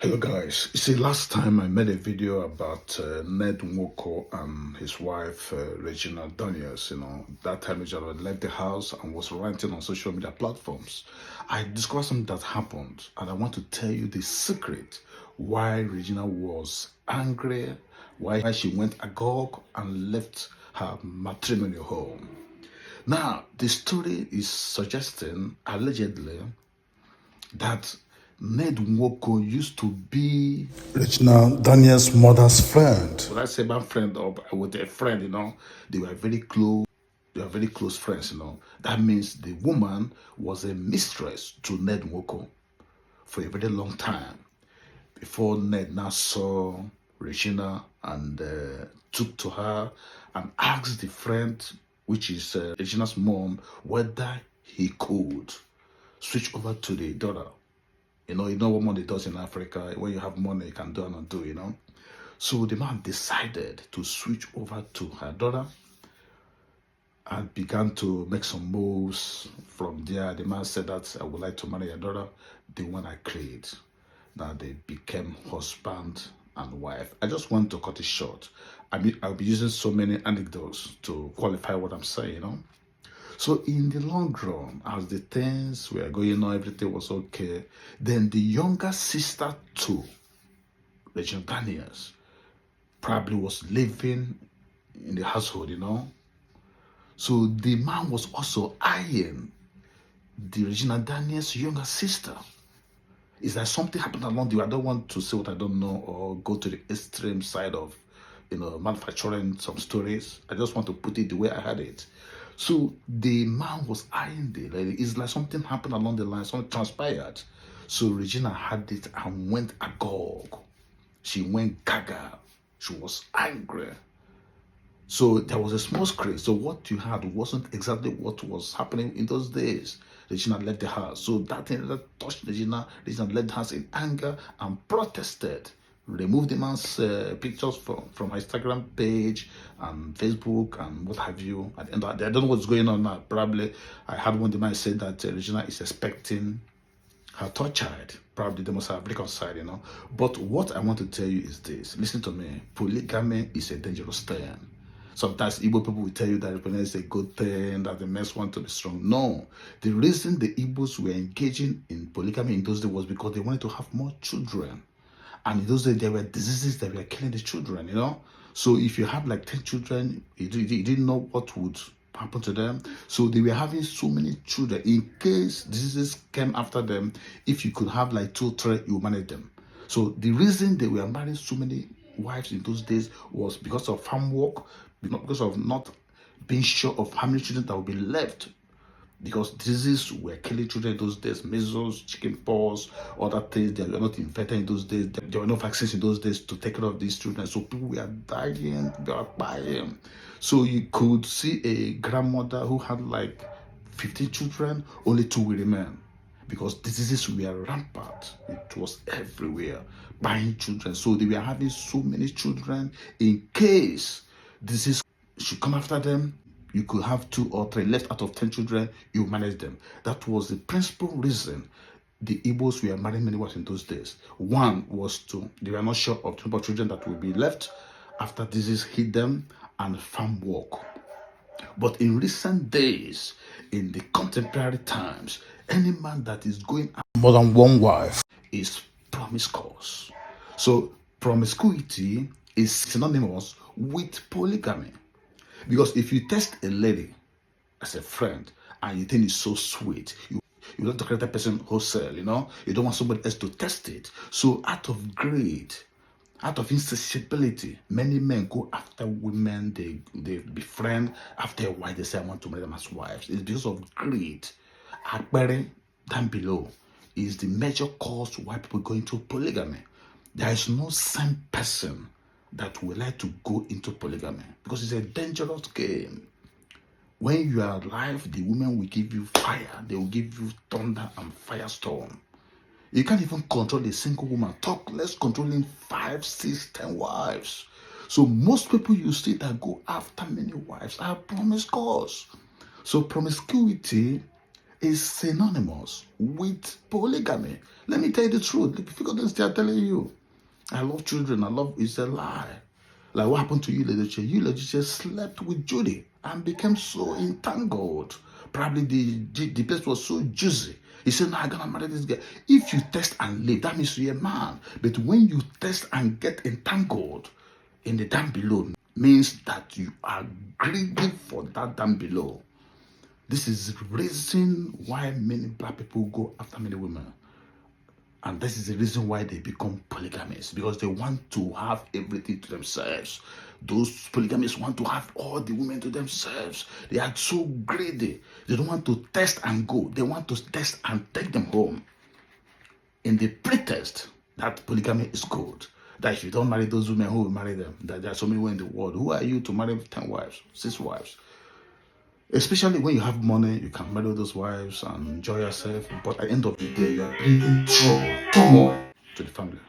Hello guys, you see last time I made a video about Ned Nwoko and his wife Regina Daniels. That time Regina had left the house and was ranting on social media platforms. I discovered something that happened and I want to tell you the secret why Regina was angry, why she went agog and left her matrimonial home. Now, the story is suggesting, allegedly, that Ned Nwoko used to be Regina Daniels' mother's friend. When I say my friend or with a friend, they were very close. They were very close friends, That means the woman was a mistress to Ned Nwoko for a very long time before Ned now saw Regina and took to her and asked the friend, which is Regina's mom, whether he could switch over to the daughter. You know what money does in Africa. When you have money, you can do and undo, So the man decided to switch over to her daughter and began to make some moves. From there, the man said that I would like to marry your daughter, the one I created. Now they became husband and wife. I just want to cut it short. I'll be using so many anecdotes to qualify what I'm saying, So in the long run, as the things were going on, everything was okay. Then the younger sister too, Regina Daniels, probably was living in the household, So the man was also eyeing the Regina Daniels' younger sister. It's like something happened along the way. I don't want to say what I don't know or go to the extreme side of, manufacturing some stories. I just want to put it the way I had it. So the man was eyeing the lady. It's like something happened along the line, something transpired. So Regina had it and went agog. She went gaga. She was angry. So there was a small scrape. So what you had wasn't exactly what was happening in those days. Regina left the house. So that thing that touched Regina left the house in anger and protested. Removed the man's pictures from her Instagram page and Facebook and what have you. At the end of the day, I don't know what's going on now. Probably I had one of the man say that Regina is expecting her third child. Probably they must have reconciled, But what I want to tell you is this. Listen to me. Polygamy is a dangerous thing. Sometimes Igbo people will tell you that polygamy is a good thing, that the men want to be strong. No. The reason the Igbos were engaging in polygamy in those days was because they wanted to have more children. And in those days, there were diseases that were killing the children, So if you have like 10 children, you didn't know what would happen to them. So they were having so many children. In case diseases came after them, if you could have like 2 or 3, you manage them. So the reason they were marrying so many wives in those days was because of farm work, because of not being sure of how many children that would be left. Because diseases were killing children in those days, measles, chicken pox, other things. They were not invented in those days. There were no vaccines in those days to take care of these children. So people were dying, they were dying. So you could see a grandmother who had like 15 children, only 2 will remain. Because diseases were rampant. It was everywhere, buying children. So they were having so many children in case disease should come after them. You could have 2 or 3 left out of 10 children, you manage them. That was the principal reason the Igbos were marrying many wives in those days. One was they were not sure of the number of children that will be left after disease hit them and farm work. But in recent days, in the contemporary times, any man that is going more than one wife is promiscuous. So promiscuity is synonymous with polygamy. Because if you test a lady as a friend and you think it's so sweet, you want to create that person wholesale, you don't want somebody else to test it. So out of greed, out of insatiability, many men go after women they befriend. After a while, they say, I want to marry them as wives. It's because of greed. Akbere, down below, is the major cause why people go into polygamy. There is no same person that will like to go into polygamy because it's a dangerous game. When you are alive, the women will give you fire. They will give you thunder and firestorm. You can't even control a single woman. Talk less controlling 5, 6, 10 wives. So most people you see that go after many wives are promiscuous. So promiscuity is synonymous with polygamy. Let me tell you the truth. The difficulties they are telling you. I love children. It's a lie. Like what happened to you, Ledoche? You, Ledoche, slept with Judy and became so entangled. Probably the place was so juicy. He said, no, I'm going to marry this girl. If you test and leave, that means you're a man. But when you test and get entangled in the down below, means that you are greedy for that down below. This is the reason why many black people go after many women. And this is the reason why they become polygamists, because they want to have everything to themselves. Those polygamists want to have all the women to themselves. They are so greedy. They don't want to test and go. They want to test and take them home in the pretext that polygamy is good. That if you don't marry those women, who will marry them? That there are so many women in the world. Who are you to marry 10 wives, 6 wives? Especially when you have money, you can marry those wives and enjoy yourself. But at the end of the day, you are bringing trouble to the family.